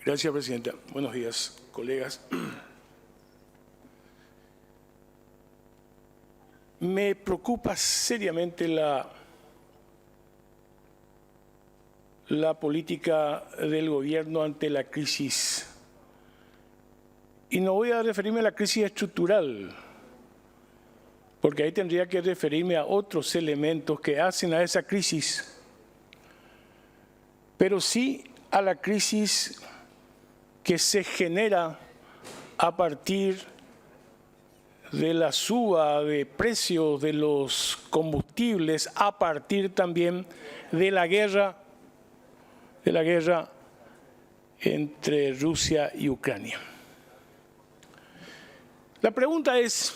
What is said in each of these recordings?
Gracias, Presidenta. Buenos días, colegas. Me preocupa seriamente la política del gobierno ante la crisis. Y no voy a referirme a la crisis estructural, porque ahí tendría que referirme a otros elementos que hacen a esa crisis, pero sí a la crisis que se genera a partir de la suba de precios de los combustibles, a partir también de la guerra entre Rusia y Ucrania. La pregunta es,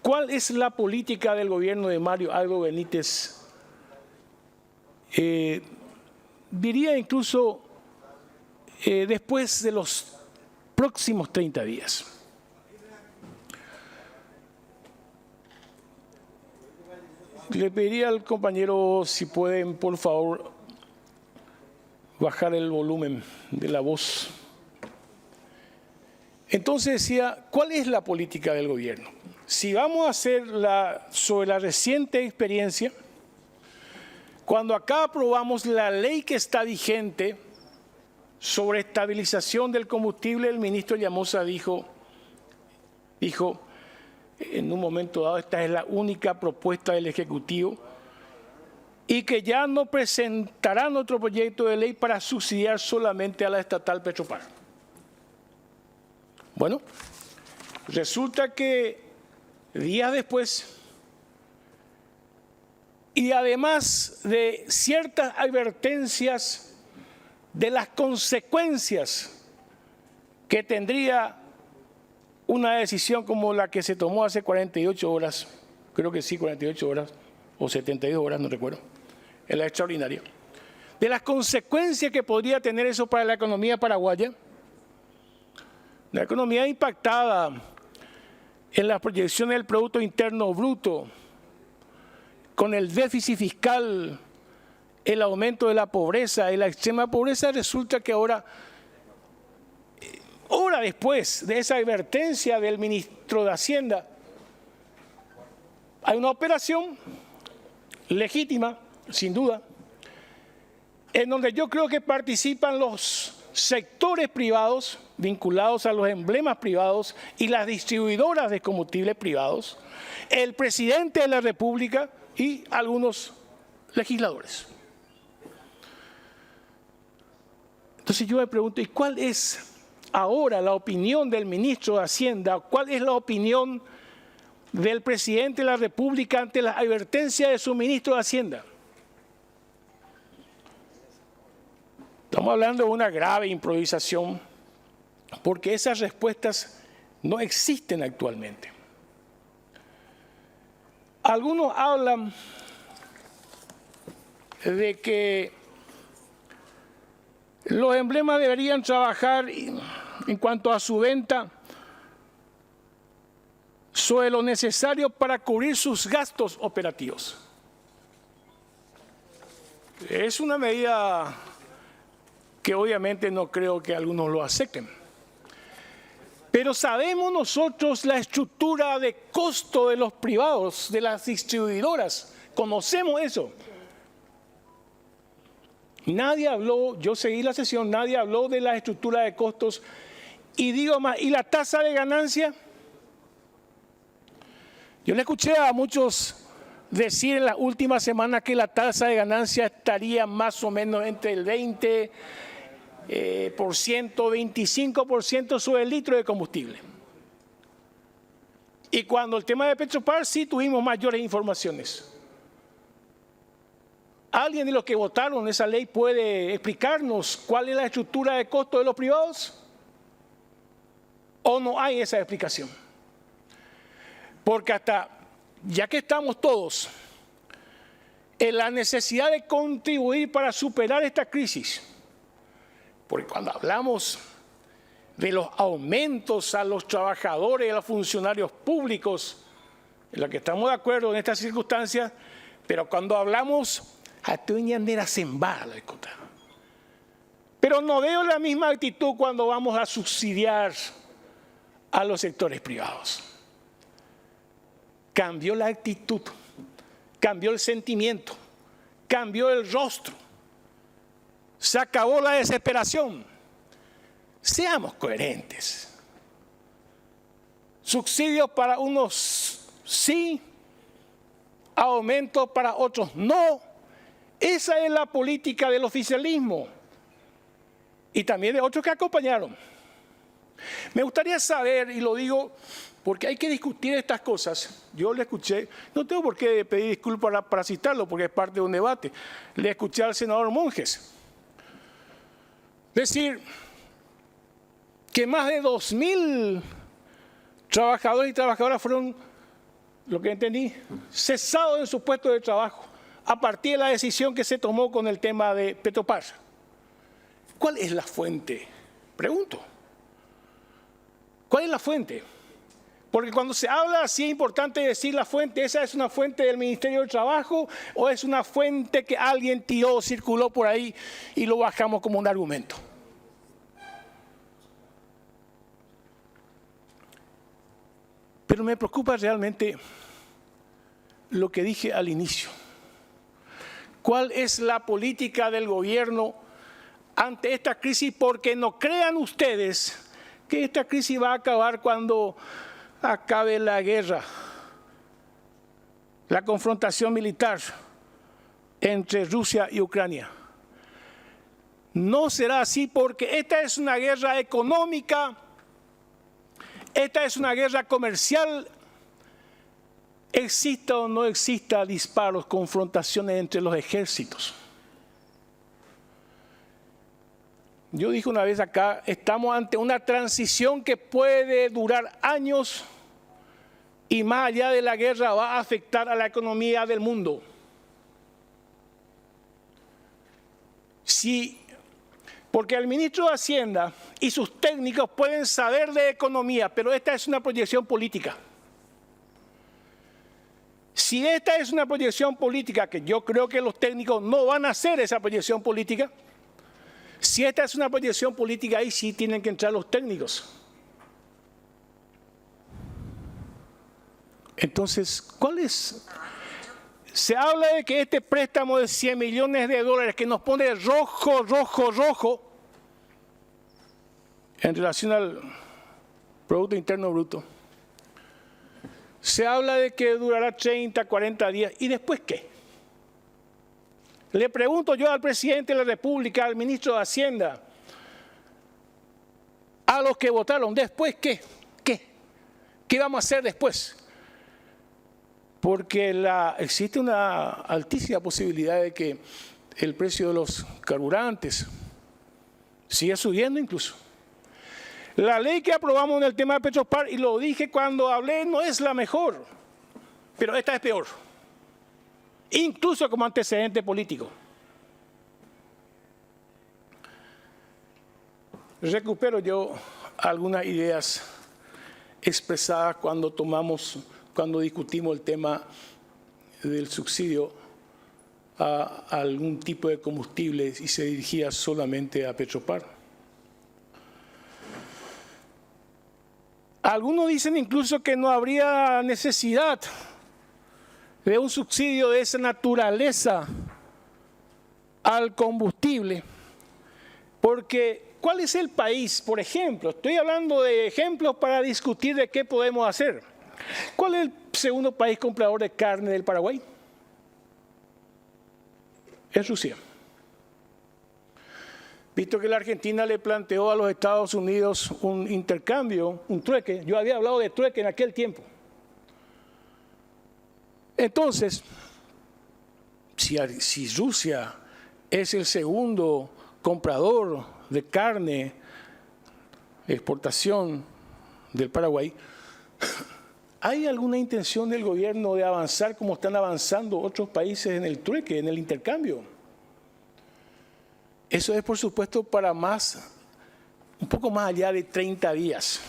¿cuál es la política del gobierno de Mario Aldo Benítez? Diría incluso después de los próximos 30 días. Le pediría al compañero si pueden, por favor, bajar el volumen de la voz. Entonces decía, ¿cuál es la política del gobierno? Si vamos a hacer sobre la reciente experiencia, cuando acá aprobamos la ley que está vigente sobre estabilización del combustible, el ministro Llamosa dijo en un momento dado, esta es la única propuesta del Ejecutivo y que ya no presentarán otro proyecto de ley para subsidiar solamente a la estatal Petropar. Bueno, resulta que días después, y además de ciertas advertencias de las consecuencias que tendría una decisión como la que se tomó hace 48 horas, creo que sí, 48 horas, o 72 horas, no recuerdo, en la extraordinaria, de las consecuencias que podría tener eso para la economía paraguaya, la economía impactada en las proyecciones del Producto Interno Bruto, con el déficit fiscal, el aumento de la pobreza y la extrema pobreza, resulta que ahora, hora después de esa advertencia del ministro de Hacienda, hay una operación legítima, sin duda, en donde yo creo que participan los sectores privados vinculados a los emblemas privados y las distribuidoras de combustibles privados, el presidente de la República y algunos legisladores. Entonces yo me pregunto, ¿y cuál es ahora la opinión del ministro de Hacienda? ¿Cuál es la opinión del presidente de la República ante la advertencia de su ministro de Hacienda? Estamos hablando de una grave improvisación porque esas respuestas no existen actualmente. Algunos hablan de que los emblemas deberían trabajar en cuanto a su venta sobre lo necesario para cubrir sus gastos operativos. Es una medida que obviamente no creo que algunos lo acepten. Pero sabemos nosotros la estructura de costo de los privados, de las distribuidoras. Conocemos eso. Nadie habló, yo seguí la sesión, nadie habló de la estructura de costos. Y digo más, ¿y la tasa de ganancia? Yo le escuché a muchos decir en las últimas semanas que la tasa de ganancia estaría más o menos entre el 20%, 25% sobre el litro de combustible. Y cuando el tema de Petropar sí tuvimos mayores informaciones. ¿Alguien de los que votaron esa ley puede explicarnos cuál es la estructura de costo de los privados? ¿O no hay esa explicación? Porque hasta, ya que estamos todos en la necesidad de contribuir para superar esta crisis, porque cuando hablamos de los aumentos a los trabajadores y a los funcionarios públicos, en lo que estamos de acuerdo en estas circunstancias, pero cuando hablamos, pero Pero no veo la misma actitud cuando vamos a subsidiar a los sectores privados. Cambió la actitud, cambió el sentimiento, cambió el rostro. Se acabó la desesperación. Seamos coherentes. Subsidios para unos sí, aumentos para otros no. Esa es la política del oficialismo y también de otros que acompañaron. Me gustaría saber, y lo digo porque hay que discutir estas cosas. Yo le escuché, no tengo por qué pedir disculpas para citarlo porque es parte de un debate. Le escuché al senador Monjes decir que más de 2.000 trabajadores y trabajadoras fueron, lo que entendí, cesados en su puesto de trabajo a partir de la decisión que se tomó con el tema de Petropar. ¿Cuál es la fuente? Pregunto. ¿Cuál es la fuente? Porque cuando se habla así es importante decir la fuente. ¿Esa es una fuente del Ministerio del Trabajo o es una fuente que alguien tiró, circuló por ahí y lo bajamos como un argumento? Pero me preocupa realmente lo que dije al inicio. ¿Cuál es la política del gobierno ante esta crisis? Porque no crean ustedes que esta crisis va a acabar cuando acabe la guerra, la confrontación militar entre Rusia y Ucrania. No será así porque esta es una guerra económica, esta es una guerra comercial. Exista o no exista disparos, confrontaciones entre los ejércitos. Yo dije una vez acá, estamos ante una transición que puede durar años y más allá de la guerra va a afectar a la economía del mundo. Porque el ministro de Hacienda y sus técnicos pueden saber de economía, pero esta es una proyección política. Si esta es una proyección política, que yo creo que los técnicos no van a hacer esa proyección política, si esta es una proyección política, ahí sí tienen que entrar los técnicos. Entonces, ¿cuál es? Se habla de que este préstamo de 100 millones de dólares que nos pone rojo, en relación al Producto Interno Bruto, se habla de que durará 30, 40 días. ¿Y después qué? Le pregunto yo al presidente de la República, al ministro de Hacienda, a los que votaron, ¿después qué? ¿Qué vamos a hacer después? Porque existe una altísima posibilidad de que el precio de los carburantes siga subiendo incluso. La ley que aprobamos en el tema de Petropar, y lo dije cuando hablé, no es la mejor, pero esta es peor, incluso como antecedente político. Recupero yo algunas ideas expresadas cuando discutimos el tema del subsidio a algún tipo de combustible y se dirigía solamente a Petropar. Algunos dicen incluso que no habría necesidad de un subsidio de esa naturaleza al combustible, porque ¿cuál es el país? Por ejemplo, estoy hablando de ejemplos para discutir de qué podemos hacer. ¿Cuál es el segundo país comprador de carne del Paraguay? Es Rusia. Visto que la Argentina le planteó a los Estados Unidos un intercambio, un trueque. Yo había hablado de trueque en aquel tiempo. Entonces, si Rusia es el segundo comprador de carne, exportación del Paraguay, ¿hay alguna intención del gobierno de avanzar como están avanzando otros países en el trueque, en el intercambio? Eso es, por supuesto, para un poco más allá de 30 días.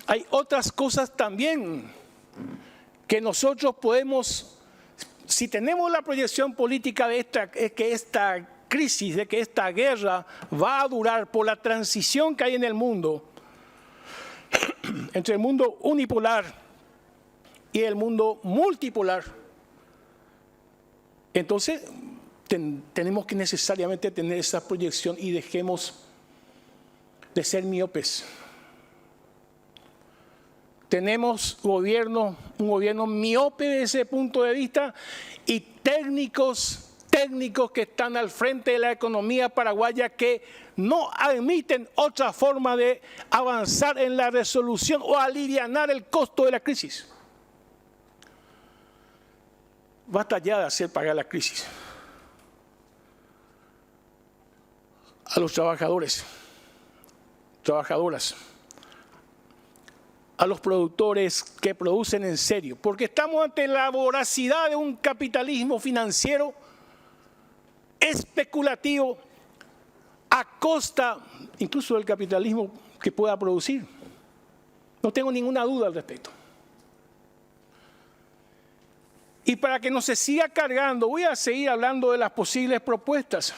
Hay otras cosas también que nosotros podemos, si tenemos la proyección política de que esta crisis, de que esta guerra va a durar por la transición que hay en el mundo, entre el mundo unipolar y el mundo multipolar, entonces tenemos que necesariamente tener esa proyección y dejemos de ser miopes. Tenemos un gobierno miope desde ese punto de vista y técnicos que están al frente de la economía paraguaya que no admiten otra forma de avanzar en la resolución o alivianar el costo de la crisis. Basta ya de hacer pagar la crisis a los trabajadores, trabajadoras, a los productores que producen en serio, porque estamos ante la voracidad de un capitalismo financiero especulativo a costa incluso del capitalismo que pueda producir. No tengo ninguna duda al respecto. Y para que no se siga cargando, voy a seguir hablando de las posibles propuestas.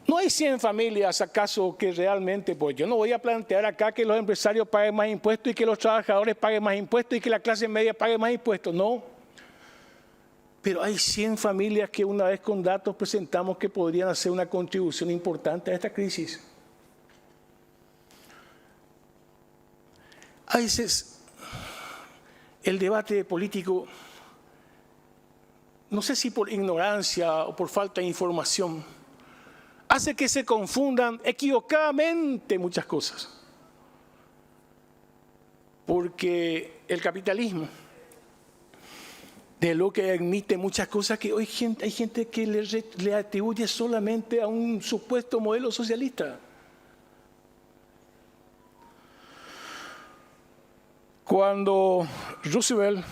¿No hay 100 familias acaso que realmente, pues yo no voy a plantear acá que los empresarios paguen más impuestos y que los trabajadores paguen más impuestos y que la clase media pague más impuestos? No. Pero hay 100 familias que una vez con datos presentamos que podrían hacer una contribución importante a esta crisis. A veces el debate político, no sé si por ignorancia o por falta de información, hace que se confundan equivocadamente muchas cosas. Porque el capitalismo, de lo que admite muchas cosas que hoy hay gente que le atribuye solamente a un supuesto modelo socialista. Cuando Roosevelt,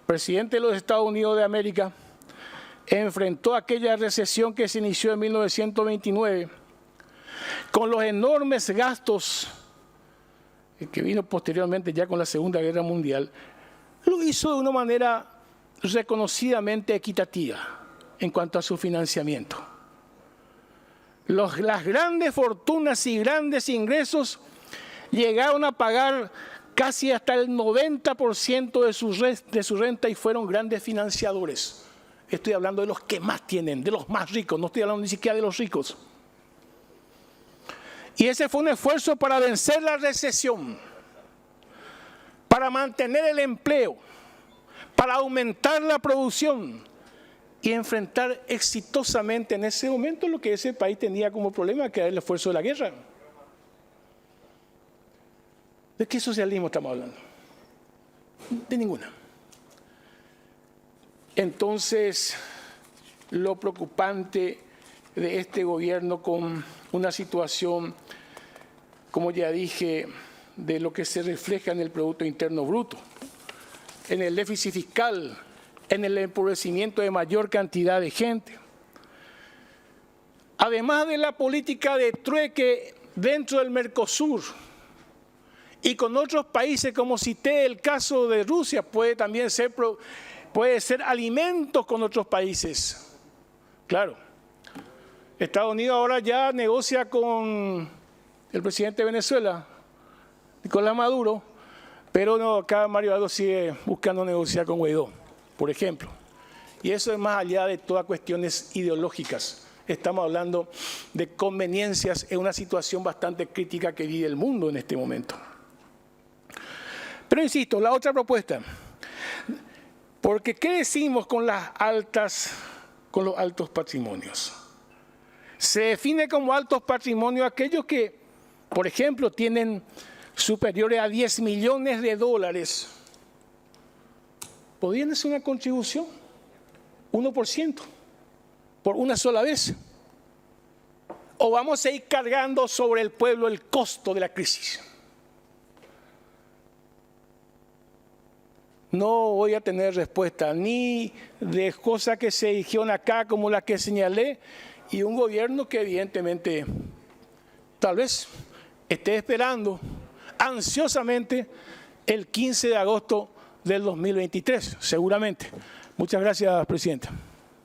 presidente de los Estados Unidos de América, enfrentó aquella recesión que se inició en 1929, con los enormes gastos que vino posteriormente ya con la Segunda Guerra Mundial, lo hizo de una manera reconocidamente equitativa en cuanto a su financiamiento. Las grandes fortunas y grandes ingresos llegaron a pagar casi hasta el 90% de su renta y fueron grandes financiadores. Estoy hablando de los que más tienen, de los más ricos, no estoy hablando ni siquiera de los ricos. Y ese fue un esfuerzo para vencer la recesión, para mantener el empleo, para aumentar la producción y enfrentar exitosamente en ese momento lo que ese país tenía como problema, que era el esfuerzo de la guerra. ¿De qué socialismo estamos hablando? De ninguna. Entonces, lo preocupante de este gobierno con una situación, como ya dije, de lo que se refleja en el Producto Interno Bruto, en el déficit fiscal, en el empobrecimiento de mayor cantidad de gente. Además de la política de trueque dentro del Mercosur y con otros países, como cité el caso de Rusia, puede ser alimentos con otros países. Claro, Estados Unidos ahora ya negocia con el presidente de Venezuela, Nicolás Maduro, pero no, acá Mario Aldo sigue buscando negociar con Guaidó, por ejemplo. Y eso es más allá de todas cuestiones ideológicas. Estamos hablando de conveniencias en una situación bastante crítica que vive el mundo en este momento. Pero insisto, la otra propuesta, porque ¿qué decimos con los altos patrimonios? Se define como altos patrimonios aquellos que, por ejemplo, tienen superiores a 10 millones de dólares. ¿Podrían hacer una contribución? 1%, por una sola vez. ¿O vamos a ir cargando sobre el pueblo el costo de la crisis? No voy a tener respuesta ni de cosas que se dijeron acá como la que señalé, y un gobierno que evidentemente tal vez esté esperando ansiosamente el 15 de agosto del 2023, seguramente. Muchas gracias, Presidenta.